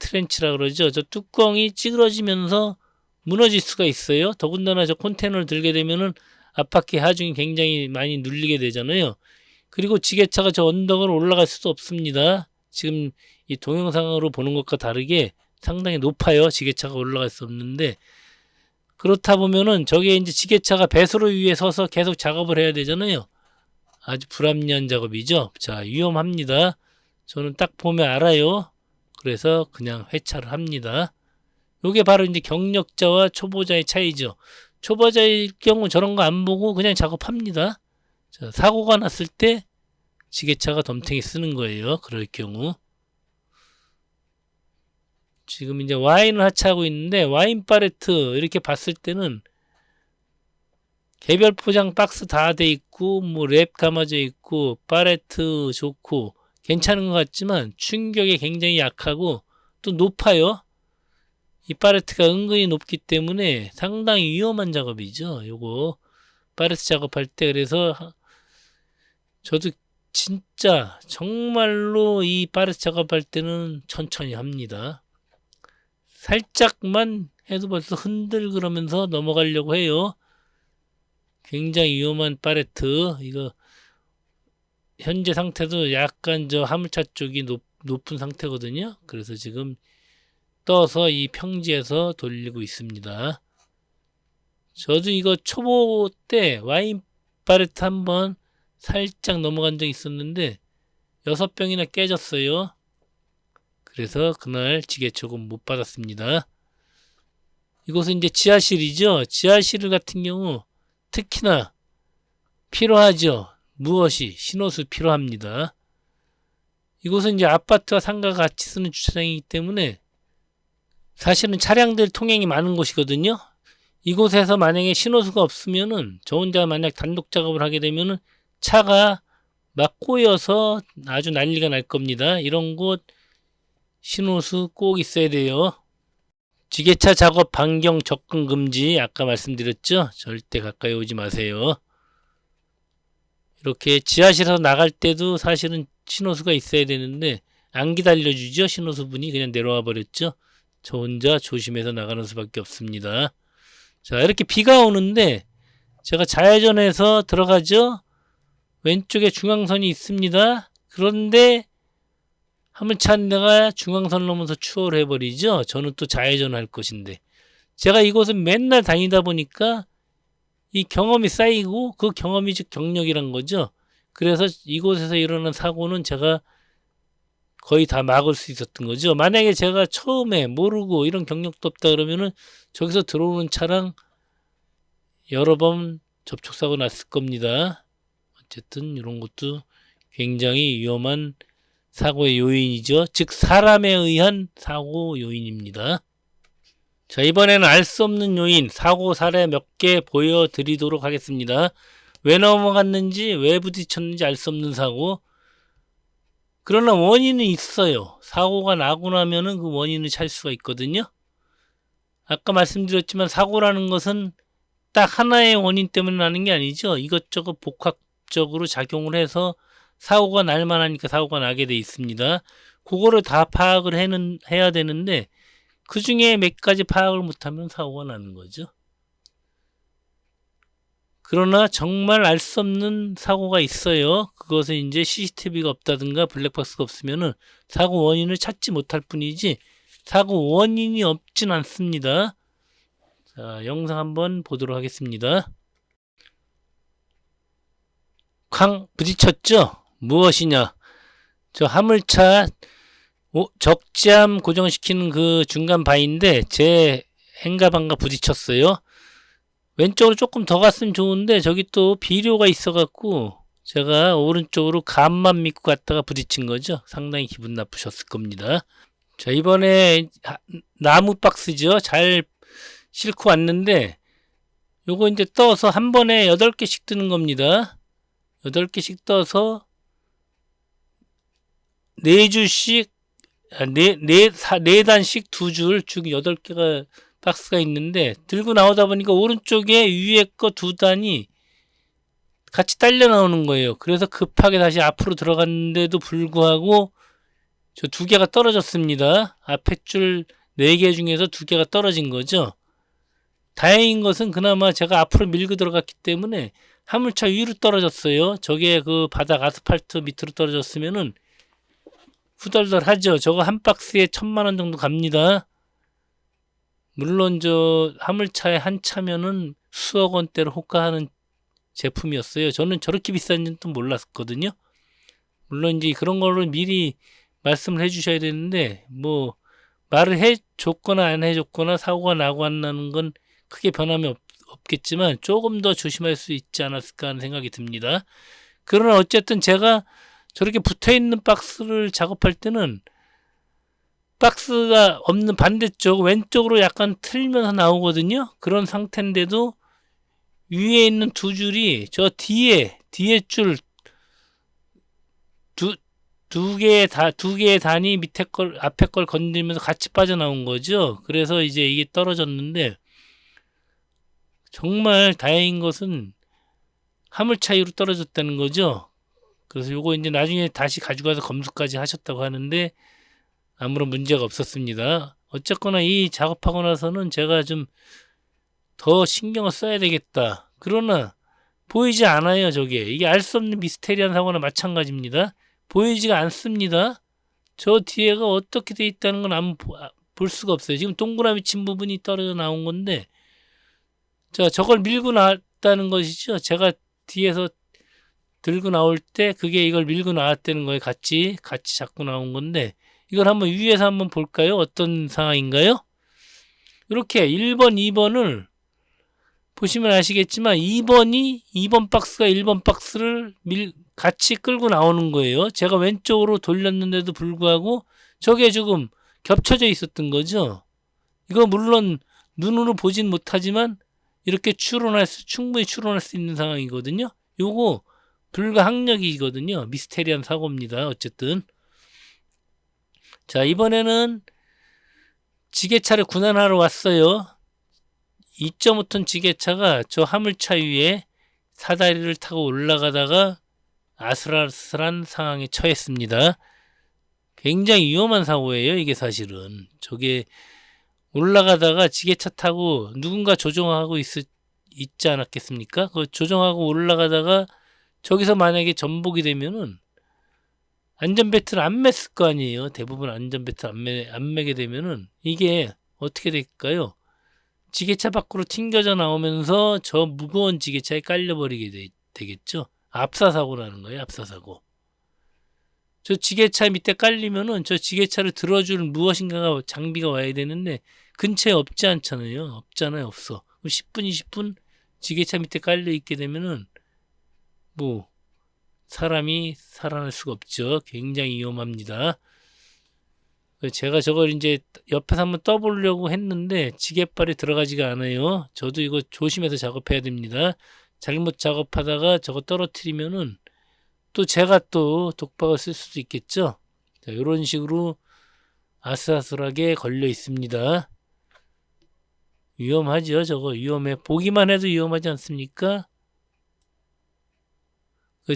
트렌치라 그러죠. 저 뚜껑이 찌그러지면서 무너질 수가 있어요. 더군다나 저 컨테이너를 들게 되면은 앞바퀴 하중이 굉장히 많이 눌리게 되잖아요. 그리고 지게차가 저 언덕을 올라갈 수도 없습니다. 지금 이 동영상으로 보는 것과 다르게 상당히 높아요. 지게차가 올라갈 수 없는데 그렇다 보면은 저게 이제 지게차가 배수로 위에 서서 계속 작업을 해야 되잖아요. 아주 불합리한 작업이죠. 자, 위험합니다. 저는 딱 보면 알아요. 그래서 그냥 회차를 합니다. 요게 바로 이제 경력자와 초보자의 차이죠. 초보자일 경우 저런 거 안 보고 그냥 작업합니다. 자, 사고가 났을 때 지게차가 덤탱이 쓰는 거예요. 그럴 경우. 지금 이제 와인을 하차하고 있는데 와인 팔레트 이렇게 봤을 때는 개별 포장 박스 다 돼 있고 뭐 랩 감아져 있고 팔레트 좋고 괜찮은 것 같지만 충격에 굉장히 약하고 또 높아요. 이 팔레트가 은근히 높기 때문에 상당히 위험한 작업이죠. 요거 팔레트 작업할 때. 그래서 저도 진짜 정말로 이 팔레트 작업할 때는 천천히 합니다. 살짝만 해도 벌써 흔들 그러면서 넘어가려고 해요. 굉장히 위험한 팔레트. 이거 현재 상태도 약간 저 화물차 쪽이 높은 상태거든요. 그래서 지금 떠서 이 평지에서 돌리고 있습니다. 저도 이거 초보 때 와인 팔레트 한번 살짝 넘어간 적이 있었는데 6병이나 깨졌어요. 그래서 그날 지게초금 못 받았습니다. 이곳은 이제 지하실이죠. 지하실 같은 경우 특히나 필요하죠. 무엇이? 신호수 필요합니다. 이곳은 이제 아파트와 상가가 같이 쓰는 주차장이기 때문에 사실은 차량들 통행이 많은 곳이거든요. 이곳에서 만약에 신호수가 없으면은 저 혼자 만약 단독 작업을 하게 되면은 차가 막 꼬여서 아주 난리가 날 겁니다. 이런 곳 신호수 꼭 있어야 돼요. 지게차 작업 반경 접근 금지 아까 말씀드렸죠. 절대 가까이 오지 마세요. 이렇게 지하실에서 나갈 때도 사실은 신호수가 있어야 되는데 안 기다려주죠. 신호수분이 그냥 내려와 버렸죠. 저 혼자 조심해서 나가는 수밖에 없습니다. 자, 이렇게 비가 오는데 제가 좌회전해서 들어가죠. 왼쪽에 중앙선이 있습니다. 그런데 화물차 한 대가 중앙선을 넘어서 추월을 해버리죠. 저는 또 좌회전할 것인데 제가 이곳은 맨날 다니다 보니까 이 경험이 쌓이고 그 경험이 즉 경력이란 거죠. 그래서 이곳에서 일어난 사고는 제가 거의 다 막을 수 있었던 거죠. 만약에 제가 처음에 모르고 이런 경력도 없다 그러면은 저기서 들어오는 차랑 여러 번 접촉사고 났을 겁니다. 어쨌든 이런 것도 굉장히 위험한 사고의 요인이죠. 즉 사람에 의한 사고 요인입니다. 자, 이번에는 알 수 없는 요인 사고 사례 몇 개 보여드리도록 하겠습니다. 왜 넘어갔는지 왜 부딪혔는지 알 수 없는 사고. 그러나 원인은 있어요. 사고가 나고 나면은 그 원인을 찾을 수가 있거든요. 아까 말씀드렸지만 사고라는 것은 딱 하나의 원인 때문에 나는 게 아니죠. 이것저것 복합적으로 작용을 해서 사고가 날 만하니까 사고가 나게 돼 있습니다. 그거를 다 파악을 해야 되는데 그 중에 몇 가지 파악을 못하면 사고가 나는 거죠. 그러나 정말 알 수 없는 사고가 있어요. 그것은 이제 CCTV가 없다든가 블랙박스가 없으면은 사고 원인을 찾지 못할 뿐이지 사고 원인이 없진 않습니다. 자, 영상 한번 보도록 하겠습니다. 쾅 부딪혔죠? 무엇이냐? 저 화물차 적재함 고정시키는 그 중간 바인데 제 행가방가 부딪혔어요. 왼쪽으로 조금 더 갔으면 좋은데 저기 또 비료가 있어갖고 제가 오른쪽으로 감만 믿고 갔다가 부딪힌 거죠. 상당히 기분 나쁘셨을 겁니다. 자, 이번에 나무 박스죠. 잘 싣고 왔는데 요거 이제 떠서 한 번에 8개씩 뜨는 겁니다. 8개씩 떠서 4줄씩 4단씩 2줄 쭉 8개가 박스가 있는데 들고 나오다 보니까 오른쪽에 위에 거 2단이 같이 딸려 나오는 거예요. 그래서 급하게 다시 앞으로 들어갔는데도 불구하고 저 2개가 떨어졌습니다. 앞에 줄 4개 중에서 2개가 떨어진 거죠. 다행인 것은 그나마 제가 앞으로 밀고 들어갔기 때문에 화물차 위로 떨어졌어요. 저게 그 바닥 아스팔트 밑으로 떨어졌으면은 후덜덜하죠. 저거 한 박스에 1,000만 원 정도 갑니다. 물론 저 화물차에 한 차면은 수억 원대로 호가하는 제품이었어요. 저는 저렇게 비싼지는 또 몰랐거든요. 물론 이제 그런 거를 미리 말씀을 해주셔야 되는데 뭐 말을 해줬거나 안 해줬거나 사고가 나고 안 나는 건 크게 변함이 없겠지만 조금 더 조심할 수 있지 않았을까 하는 생각이 듭니다. 그러나 어쨌든 제가 저렇게 붙어있는 박스를 작업할 때는 박스가 없는 반대쪽 왼쪽으로 약간 틀면서 나오거든요. 그런 상태인데도 위에 있는 2줄이 저 뒤에 줄 두 개의 단이 밑에 걸 앞에 걸 건들면서 같이 빠져나온 거죠. 그래서 이제 이게 떨어졌는데 정말 다행인 것은 화물차 위로 떨어졌다는 거죠. 그래서 요거 이제 나중에 다시 가져가서 검수까지 하셨다고 하는데 아무런 문제가 없었습니다. 어쨌거나 이 작업하고 나서는 제가 좀 더 신경을 써야 되겠다. 그러나 보이지 않아요. 저게 이게 알 수 없는 미스테리한 사고나 마찬가지입니다. 보이지가 않습니다. 저 뒤에가 어떻게 돼 있다는 건 볼 수가 없어요. 지금 동그라미 친 부분이 떨어져 나온 건데 자, 저걸 밀고 나왔다는 것이죠. 제가 뒤에서 들고 나올 때 그게 이걸 밀고 나왔다는 거예요. 같이 잡고 나온 건데 이걸 한번 위에서 한번 볼까요? 어떤 상황인가요? 이렇게 1번, 2번을 보시면 아시겠지만 2번 박스가 1번 박스를 같이 끌고 나오는 거예요. 제가 왼쪽으로 돌렸는데도 불구하고 저게 지금 겹쳐져 있었던 거죠. 이거 물론 눈으로 보진 못하지만 이렇게 충분히 추론할 수 있는 상황이거든요. 요거 불가항력이거든요. 미스테리한 사고입니다. 어쨌든 자, 이번에는 지게차를 군환하러 왔어요. 2.5톤 지게차가 저 화물차 위에 사다리를 타고 올라가다가 아슬아슬한 상황에 처했습니다. 굉장히 위험한 사고예요. 이게 사실은 저게 올라가다가 지게차 타고 누군가 조종하고 있지 않았겠습니까? 그 조종하고 올라가다가 저기서 만약에 전복이 되면은 안전벨트를 안 맸을 거 아니에요. 대부분 안전벨트를 안 매게 되면은 이게 어떻게 될까요? 지게차 밖으로 튕겨져 나오면서 저 무거운 지게차에 깔려버리게 되겠죠. 압사사고라는 거예요. 압사사고. 저 지게차 밑에 깔리면은 저 지게차를 들어줄 무엇인가가 장비가 와야 되는데 근처에 없지 않잖아요. 없잖아요. 없어. 10분, 20분 지게차 밑에 깔려 있게 되면은 뭐 사람이 살아날 수가 없죠. 굉장히 위험합니다. 제가 저걸 이제 옆에서 한번 떠보려고 했는데 지게발이 들어가지가 않아요. 저도 이거 조심해서 작업해야 됩니다. 잘못 작업하다가 저거 떨어뜨리면은 또 제가 또 독박을 쓸 수도 있겠죠. 자, 이런 식으로 아슬아슬하게 걸려 있습니다. 위험하죠. 저거 위험해. 보기만 해도 위험하지 않습니까?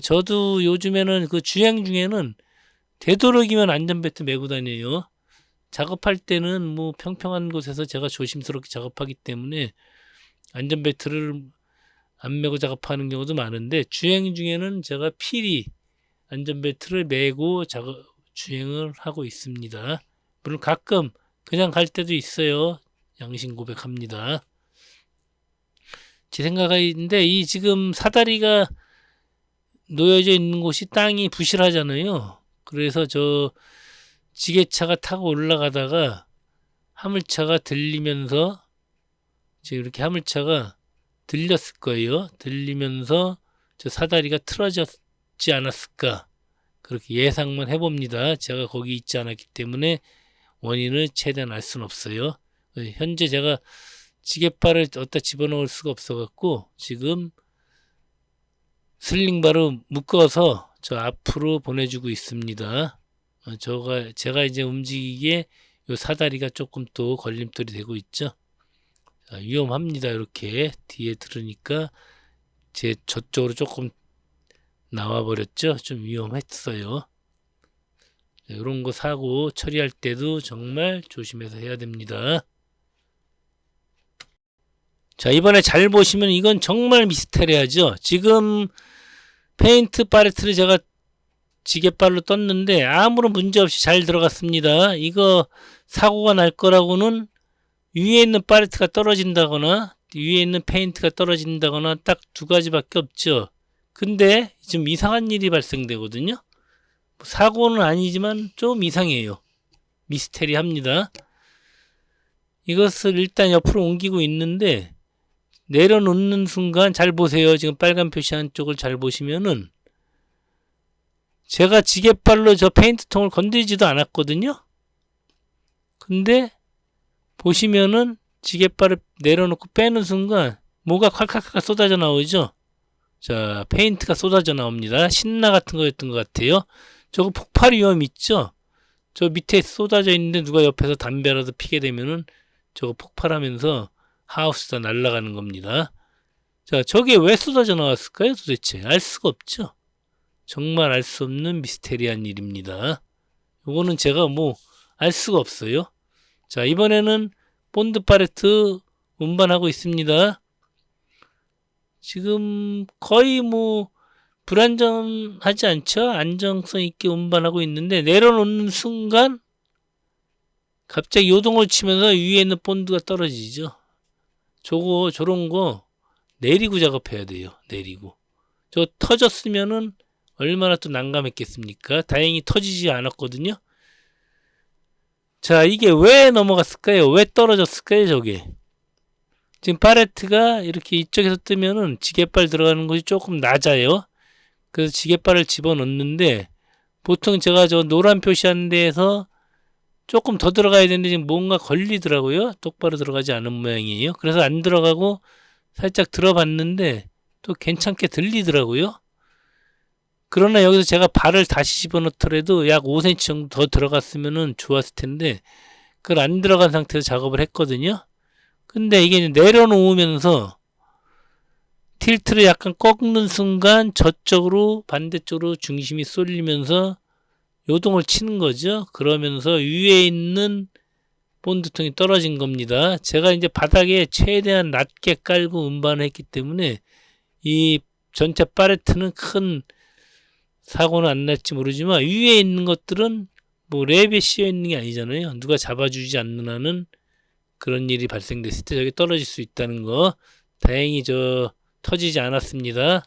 저도 요즘에는 그 주행 중에는 되도록이면 안전벨트 메고 다녀요. 작업할 때는 뭐 평평한 곳에서 제가 조심스럽게 작업하기 때문에 안전벨트를 안 메고 작업하는 경우도 많은데 주행 중에는 제가 필히 안전벨트를 메고 주행을 하고 있습니다. 물론 가끔 그냥 갈 때도 있어요. 양심 고백합니다. 제 생각인데 이 지금 사다리가 놓여져 있는 곳이 땅이 부실하잖아요. 그래서 저 지게차가 타고 올라가다가 화물차가 들리면서 지금 이렇게 화물차가 들렸을 거예요. 들리면서 저 사다리가 틀어졌지 않았을까. 그렇게 예상만 해봅니다. 제가 거기 있지 않았기 때문에 원인을 최대한 알 수는 없어요. 현재 제가 지게발을 어디다 집어넣을 수가 없어갖고 지금 슬링바로 묶어서 저 앞으로 보내주고 있습니다. 제가 이제 움직이기에 요 사다리가 조금 또 걸림돌이 되고 있죠. 자, 위험합니다. 이렇게 뒤에 들으니까 제 저쪽으로 조금 나와버렸죠. 좀 위험했어요. 이런 거 사고 처리할 때도 정말 조심해서 해야 됩니다. 자, 이번에 잘 보시면 이건 정말 미스테리하죠. 지금 페인트 팔레트를 제가 지게발로 떴는데 아무런 문제 없이 잘 들어갔습니다. 이거 사고가 날 거라고는 위에 있는 팔레트가 떨어진다거나 위에 있는 페인트가 떨어진다거나 딱 두 가지밖에 없죠. 근데 좀 이상한 일이 발생되거든요. 사고는 아니지만 좀 이상해요. 미스테리합니다. 이것을 일단 옆으로 옮기고 있는데 내려놓는 순간 잘 보세요. 지금 빨간 표시한 쪽을 잘 보시면은 제가 지게발로 저 페인트통을 건드리지도 않았거든요. 근데 보시면은 지게발을 내려놓고 빼는 순간 뭐가 콸콸콸 쏟아져 나오죠. 자, 페인트가 쏟아져 나옵니다. 신나 같은 거였던 것 같아요. 저거 폭발 위험 있죠. 저 밑에 쏟아져 있는데 누가 옆에서 담배라도 피게 되면은 저거 폭발하면서 하우스가 날아가는 겁니다. 자, 저게 왜 쏟아져 나왔을까요? 도대체 알 수가 없죠. 정말 알 수 없는 미스테리한 일입니다. 요거는 제가 뭐 알 수가 없어요. 자, 이번에는 본드 팔레트 운반하고 있습니다. 지금 거의 뭐 불안전하지 않죠? 안정성 있게 운반하고 있는데 내려놓는 순간 갑자기 요동을 치면서 위에 있는 본드가 떨어지죠. 저런 거 내리고 작업해야 돼요. 내리고. 저 터졌으면은 얼마나 또 난감했겠습니까? 다행히 터지지 않았거든요. 자, 이게 왜 넘어갔을까요? 왜 떨어졌을까요? 저게. 지금 팔레트가 이렇게 이쪽에서 뜨면은 지게발 들어가는 것이 조금 낮아요. 그래서 지게발을 집어넣는데 보통 제가 저 노란 표시한 데에서 조금 더 들어가야 되는데 지금 뭔가 걸리더라고요. 똑바로 들어가지 않은 모양이에요. 그래서 안 들어가고 살짝 들어봤는데 또 괜찮게 들리더라고요. 그러나 여기서 제가 발을 다시 집어넣더라도 약 5cm 정도 더 들어갔으면 좋았을 텐데 그걸 안 들어간 상태에서 작업을 했거든요. 근데 이게 내려놓으면서 틸트를 약간 꺾는 순간 저쪽으로 반대쪽으로 중심이 쏠리면서 요동을 치는 거죠. 그러면서 위에 있는 본드통이 떨어진 겁니다. 제가 이제 바닥에 최대한 낮게 깔고 운반을 했기 때문에 이 전체 팔레트는 큰 사고는 안 날지 모르지만 위에 있는 것들은 뭐 랩에 씌어 있는 게 아니잖아요. 누가 잡아주지 않는 한은 그런 일이 발생됐을 때 저기 떨어질 수 있다는 거. 다행히 터지지 않았습니다.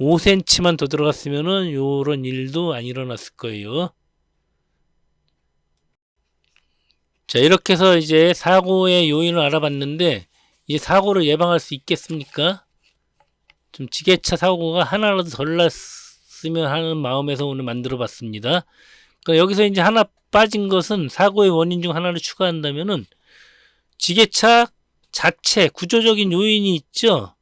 5cm만 더 들어갔으면은 요런 일도 안 일어났을 거예요. 자, 이렇게 해서 이제 사고의 요인을 알아봤는데 이 사고를 예방할 수 있겠습니까? 좀 지게차 사고가 하나라도 덜 났으면 하는 마음에서 오늘 만들어 봤습니다. 그러니까 여기서 이제 하나 빠진 것은 사고의 원인 중 하나를 추가한다면은 지게차 자체 구조적인 요인이 있죠.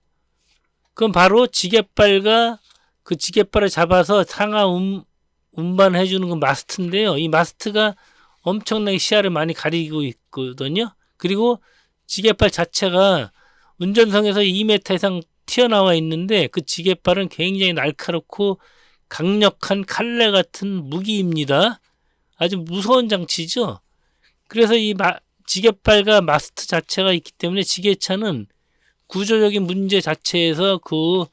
그건 바로 지게발과 그 지게발을 잡아서 상하 운반해주는 그 마스트인데요. 이 마스트가 엄청나게 시야를 많이 가리고 있거든요. 그리고 지게발 자체가 운전석에서 2m 이상 튀어나와 있는데 그 지게발은 굉장히 날카롭고 강력한 칼날 같은 무기입니다. 아주 무서운 장치죠. 그래서 이 지게발과 마스트 자체가 있기 때문에 지게차는 구조적인 문제 자체에서 그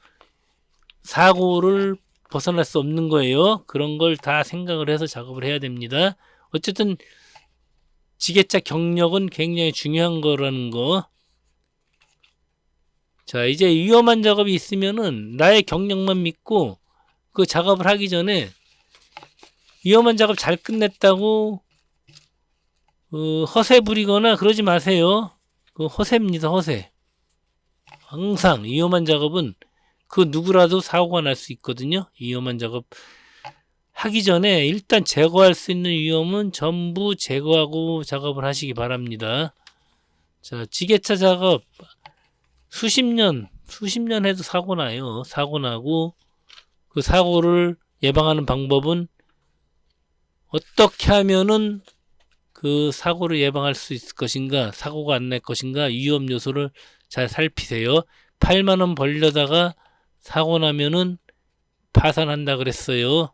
사고를 벗어날 수 없는 거예요. 그런 걸 다 생각을 해서 작업을 해야 됩니다. 어쨌든 지게차 경력은 굉장히 중요한 거라는 거. 자, 이제 위험한 작업이 있으면은 나의 경력만 믿고 그 작업을 하기 전에 위험한 작업 잘 끝냈다고 허세 부리거나 그러지 마세요. 그 허세입니다, 허세. 항상 위험한 작업은 그 누구라도 사고가 날 수 있거든요. 위험한 작업 하기 전에 일단 제거할 수 있는 위험은 전부 제거하고 작업을 하시기 바랍니다. 자, 지게차 작업 수십 년 해도 사고 나요. 사고 나고 그 사고를 예방하는 방법은 어떻게 하면은 그 사고를 예방할 수 있을 것인가, 사고가 안 날 것인가, 위험 요소를 잘 살피세요. 8만 원 벌려다가 사고 나면은 파산한다 그랬어요.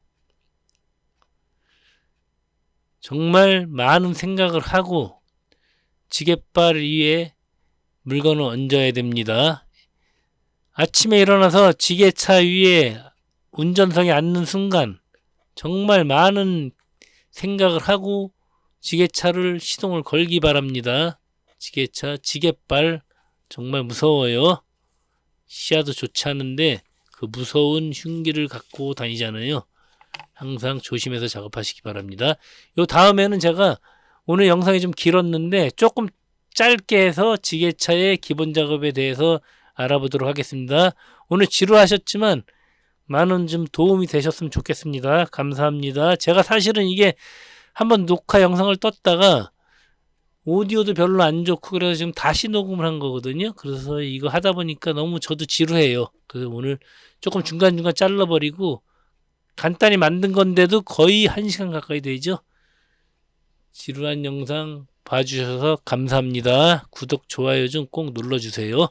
정말 많은 생각을 하고 지게발 위에 물건을 얹어야 됩니다. 아침에 일어나서 지게차 위에 운전석에 앉는 순간 정말 많은 생각을 하고 지게차를 시동을 걸기 바랍니다. 지게차, 지게발 정말 무서워요. 시야도 좋지 않은데 그 무서운 흉기를 갖고 다니잖아요. 항상 조심해서 작업하시기 바랍니다. 요 다음에는 제가 오늘 영상이 좀 길었는데 조금 짧게 해서 지게차의 기본 작업에 대해서 알아보도록 하겠습니다. 오늘 지루하셨지만 많은 좀 도움이 되셨으면 좋겠습니다. 감사합니다. 제가 사실은 이게 한번 녹화 영상을 떴다가 오디오도 별로 안 좋고 그래서 지금 다시 녹음을 한 거거든요. 그래서 이거 하다 보니까 너무 저도 지루해요. 그래서 오늘 조금 중간중간 잘라버리고 간단히 만든 건데도 거의 1시간 가까이 되죠. 지루한 영상 봐주셔서 감사합니다. 구독, 좋아요 좀 꼭 눌러주세요.